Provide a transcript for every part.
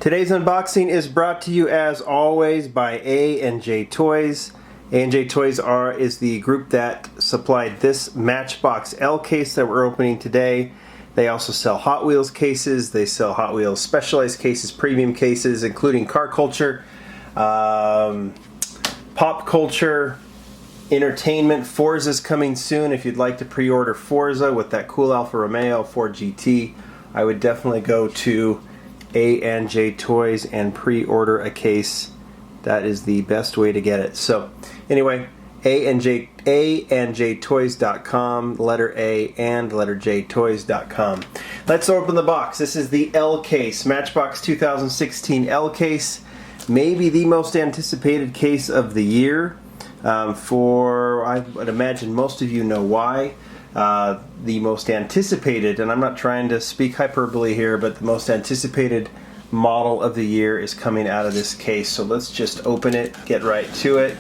Today's unboxing is brought to you as always by A&J Toys. A&J Toys is the group that supplied this Matchbox L case that we're opening today. They also sell Hot Wheels cases. They sell Hot Wheels specialized cases, premium cases, including car culture, pop culture, entertainment. Forza's coming soon. If you'd like to pre-order Forza with that cool Alfa Romeo 4 GT, I would definitely go to A&J Toys and pre-order a case. That is the best way to get it. So anyway, ANJToys.com, letter A and letter J Toys.com. Let's open the box. This is the L case, Matchbox 2016 L case. Maybe the most anticipated case of the year. I would imagine most of you know why. The most anticipated, and I'm not trying to speak hyperbole here, but the most anticipated model of the year is coming out of this case. So let's just open it, get right to it,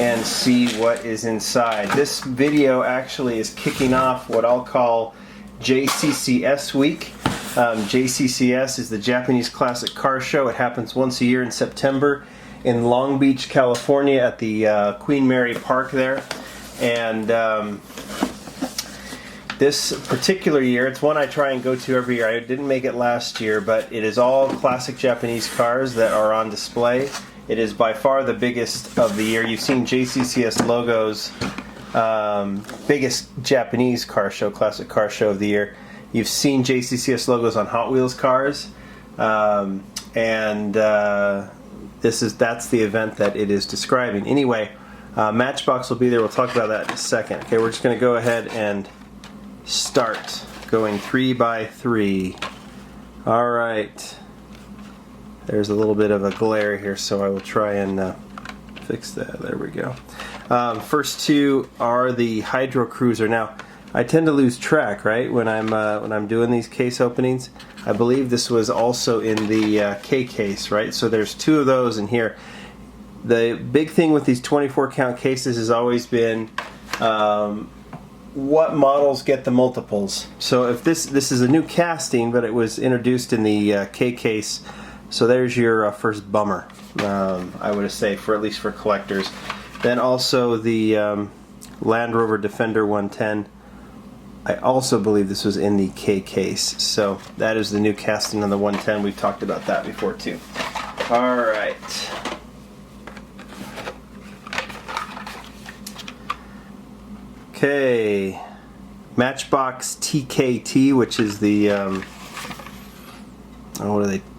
and see what is inside. This video actually is kicking off what I'll call JCCS week. JCCS is the Japanese Classic Car Show. It happens once a year in September in Long Beach, California at the Queen Mary Park there. And this particular year, it's one I try and go to every year. I didn't make it last year, but it is all classic Japanese cars that are on display. It is by far the biggest of the year. You've seen JCCS logos, biggest Japanese car show, classic car show of the year. You've seen JCCS logos on Hot Wheels cars, that's the event that it is describing. Anyway, Matchbox will be there. We'll talk about that in a second. Okay, we're just going to go ahead and start going 3 by 3. All right. There's a little bit of a glare here, so I will try and fix that. There we go. First two are the Hydro Cruiser. Now, I tend to lose track, right, when I'm doing these case openings. I believe this was also in the K case, right? So there's two of those in here. The big thing with these 24 count cases has always been what models get the multiples. So if this is a new casting, but it was introduced in the K case, so there's your first bummer, I would say, for at least for collectors. Then also the Land Rover Defender 110. I also believe this was in the K case. So that is the new casting on the 110. We've talked about that before too. All right. Okay, Matchbox TKT, which is the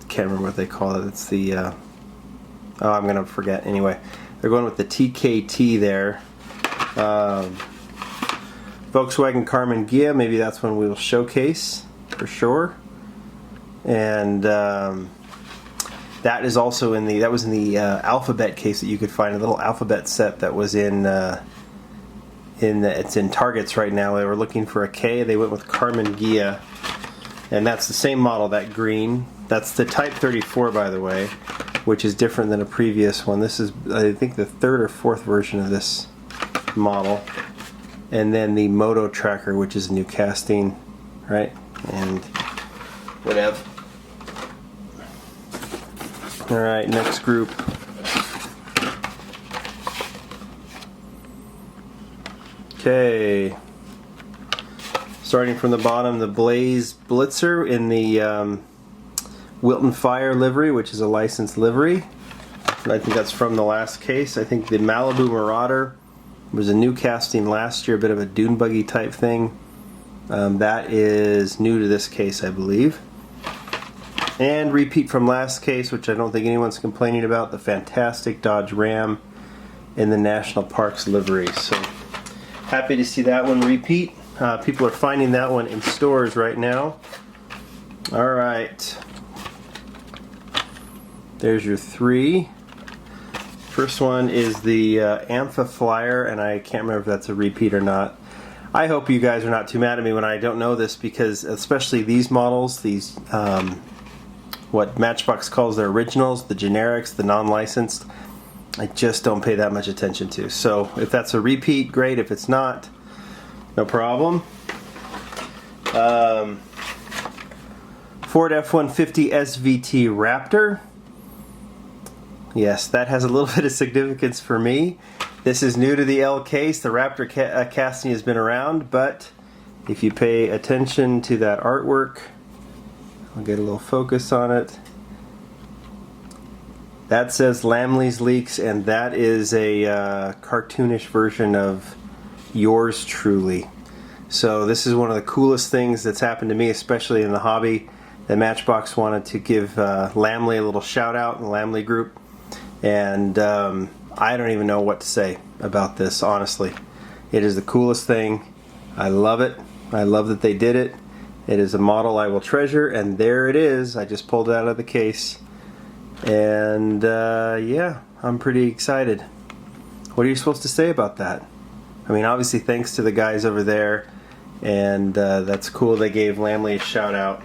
can't remember what they call it. It's the I'm gonna forget. Anyway, they're going with the TKT there. Volkswagen Carmen Ghia, maybe that's one we will showcase for sure. And that is also in the Alphabet case that you could find, a little Alphabet set that was it's in Targets right now. They were looking for a K. They went with Carmen Ghia, and that's the same model, that green. That's the Type 34, by the way, which is different than a previous one. This is, I think, the third or fourth version of this model. And then the Moto Tracker, which is a new casting, right? And whatever. All right, next group. Okay, starting from the bottom, the Blaze Blitzer in the Wilton Fire livery, which is a licensed livery. I think that's from the last case. I think the Malibu Marauder was a new casting last year, a bit of a dune buggy type thing. That is new to this case, I believe. And repeat from last case, which I don't think anyone's complaining about, the fantastic Dodge Ram in the National Parks livery. So happy to see that one repeat. People are finding that one in stores right now. All right. There's your three. First one is the Ampha Flyer, and I can't remember if that's a repeat or not. I hope you guys are not too mad at me when I don't know this, because especially these models, these what Matchbox calls their originals, the generics, the non-licensed, I just don't pay that much attention to. So if that's a repeat, great. If it's not, no problem. Ford F-150 SVT Raptor. Yes, that has a little bit of significance for me. This is new to the L case. The Raptor casting has been around, but if you pay attention to that artwork, I'll get a little focus on it. That says Lamley's Leaks, and that is a cartoonish version of yours truly. So this is one of the coolest things that's happened to me, especially in the hobby. The Matchbox wanted to give Lamley a little shout out in the Lamley group, and I don't even know what to say about this, honestly. It is the coolest thing. I love it. I love that they did it. It is a model I will treasure, and there it is. I just pulled it out of the case, and yeah, I'm pretty excited. What are you supposed to say about that? I mean, obviously thanks to the guys over there, and that's cool they gave Lamley a shout out.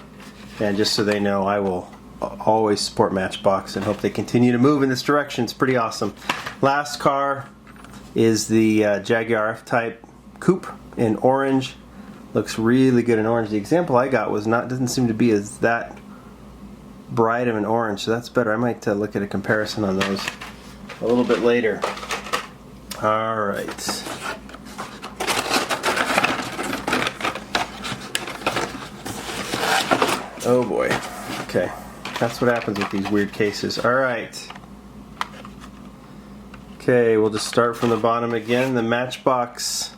And just so they know, I will always support Matchbox and hope they continue to move in this direction. It's pretty awesome. Last car is the Jaguar F-Type Coupe in orange. Looks really good in orange. The example I got was doesn't seem to be as that bright of an orange, so that's better. I might look at a comparison on those a little bit later. All right. Oh boy. Okay. That's what happens with these weird cases. Alright. Okay, we'll just start from the bottom again. The Matchbox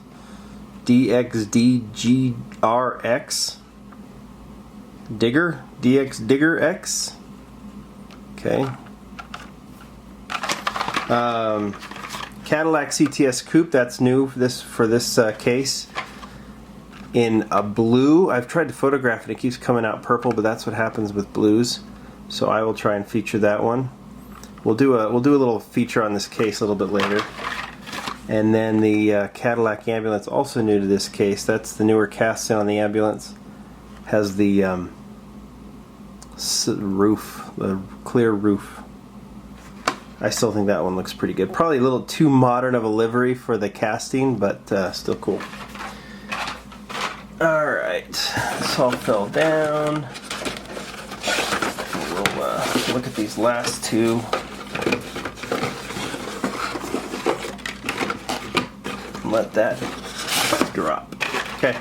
DXDGRX Digger? DX Digger X? Okay. Cadillac CTS Coupe, that's new for this case. In a blue. I've tried to photograph it. It keeps coming out purple, but that's what happens with blues. So I will try and feature that one. We'll do a little feature on this case a little bit later. And then the Cadillac ambulance, also new to this case. That's the newer casting on the ambulance. Has the roof, the clear roof. I still think that one looks pretty good. Probably a little too modern of a livery for the casting, but still cool. Alright, this all fell down. We'll look at these last two. Let that drop. Okay.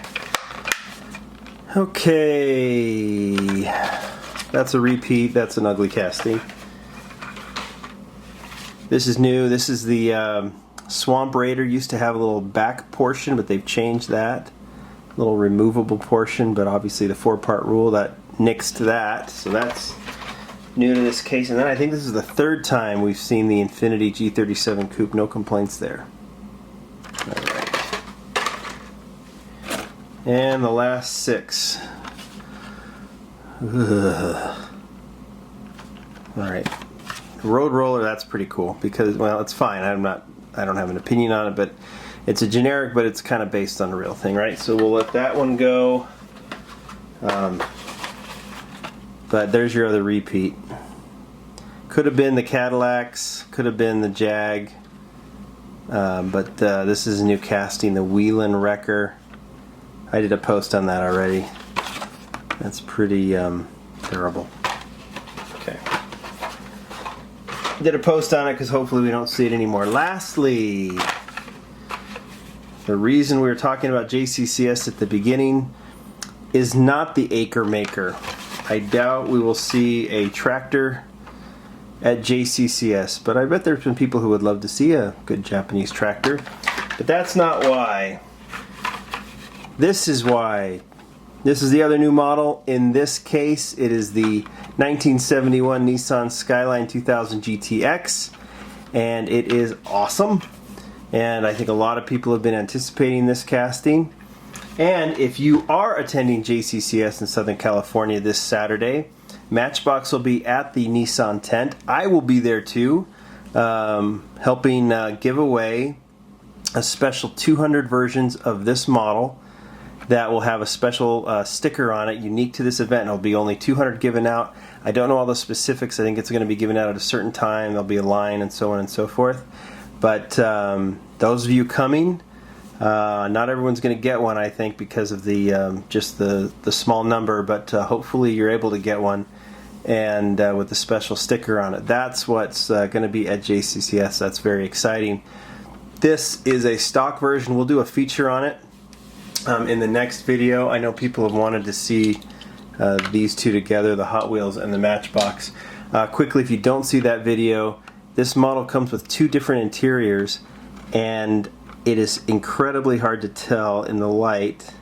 Okay. That's a repeat. That's an ugly casting. This is new. This is the Swamp Raider. Used to have a little back portion, but they've changed that. Little removable portion, but obviously the 4-part rule that nixed that, so that's new to this case. And then I think this is the third time we've seen the Infiniti G37 Coupe. No complaints there. Alright. And the last 6. Alright. Road Roller, that's pretty cool because, well, it's fine. I don't have an opinion on it, but it's a generic, but it's kind of based on a real thing, right? So we'll let that one go. But there's your other repeat. Could have been the Cadillacs, could have been the Jag, but this is a new casting, the Wheelin' Wrecker. I did a post on that already. That's pretty terrible. Okay. Did a post on it because hopefully we don't see it anymore. Lastly, the reason we were talking about JCCS at the beginning is not the Acre Maker. I doubt we will see a tractor at JCCS, but I bet there's been people who would love to see a good Japanese tractor. But that's not why. This is why. This is the other new model. In this case, it is the 1971 Nissan Skyline 2000 GTX, and it is awesome. And I think a lot of people have been anticipating this casting. And if you are attending JCCS in Southern California this Saturday, Matchbox will be at the Nissan tent. I will be there too, helping give away a special 200 versions of this model that will have a special sticker on it unique to this event. There'll be only 200 given out. I don't know all the specifics. I think it's going to be given out at a certain time. There'll be a line and so on and so forth. But those of you coming, Not everyone's going to get one, I think, because of the just the small number, but hopefully you're able to get one, and with the special sticker on it. That's what's going to be at JCCS. That's very exciting. This is a stock version. We'll do a feature on it in the next video. I know people have wanted to see these two together, the Hot Wheels and the Matchbox. Quickly, if you don't see that video, this model comes with two different interiors, and it is incredibly hard to tell in the light.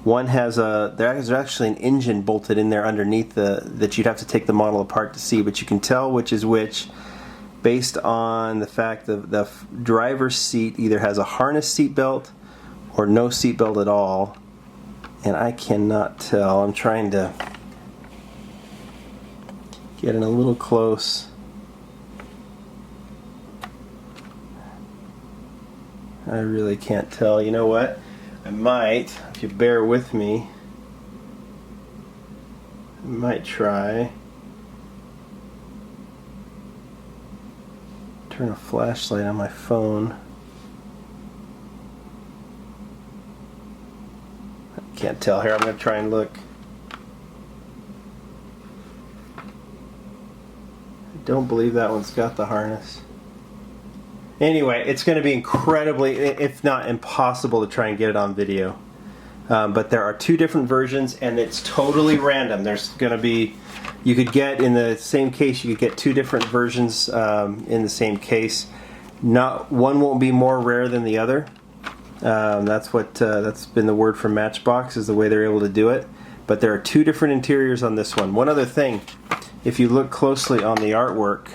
One has there's actually an engine bolted in there underneath that you'd have to take the model apart to see, but you can tell which is which based on the fact that the driver's seat either has a harness seat belt or no seat belt at all, and I cannot tell. I'm trying to get in a little close. I really can't tell. You know what? I might, if you bear with me, I might try. Turn a flashlight on my phone. I can't tell. Here, I'm going to try and look. I don't believe that one's got the harness. Anyway, it's going to be incredibly, if not impossible, to try and get it on video. But there are two different versions, and it's totally random. There's going to be, you could get in the same case, you could get two different versions in the same case. Not one won't be more rare than the other. That's been the word from Matchbox, is the way they're able to do it. But there are two different interiors on this one. One other thing, if you look closely on the artwork,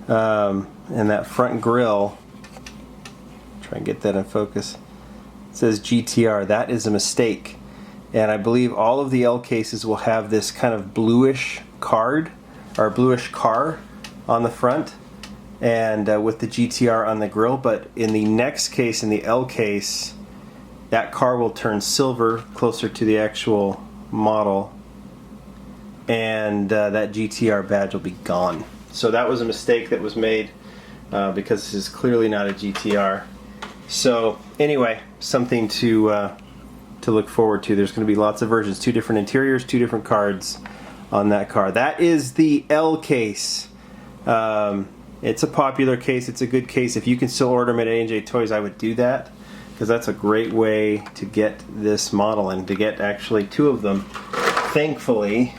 and that front grille, try and get that in focus, it says GTR. That is a mistake, and I believe all of the L cases will have this kind of bluish card or bluish car on the front, and with the GTR on the grille. But in the next case, in the L case, that car will turn silver closer to the actual model, and that GTR badge will be gone. So that was a mistake that was made because this is clearly not a GTR. So anyway, something to look forward to. There's going to be lots of versions, two different interiors, two different cards on that car. That is the L case. It's a popular case. It's a good case. If you can still order them at A&J Toys, I would do that, because that's a great way to get this model and to get actually two of them. Thankfully,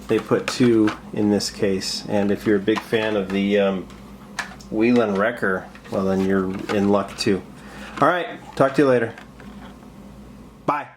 they put two in this case, and if you're a big fan of the Wheel & Wrecker, well, then you're in luck too. Alright, talk to you later. Bye.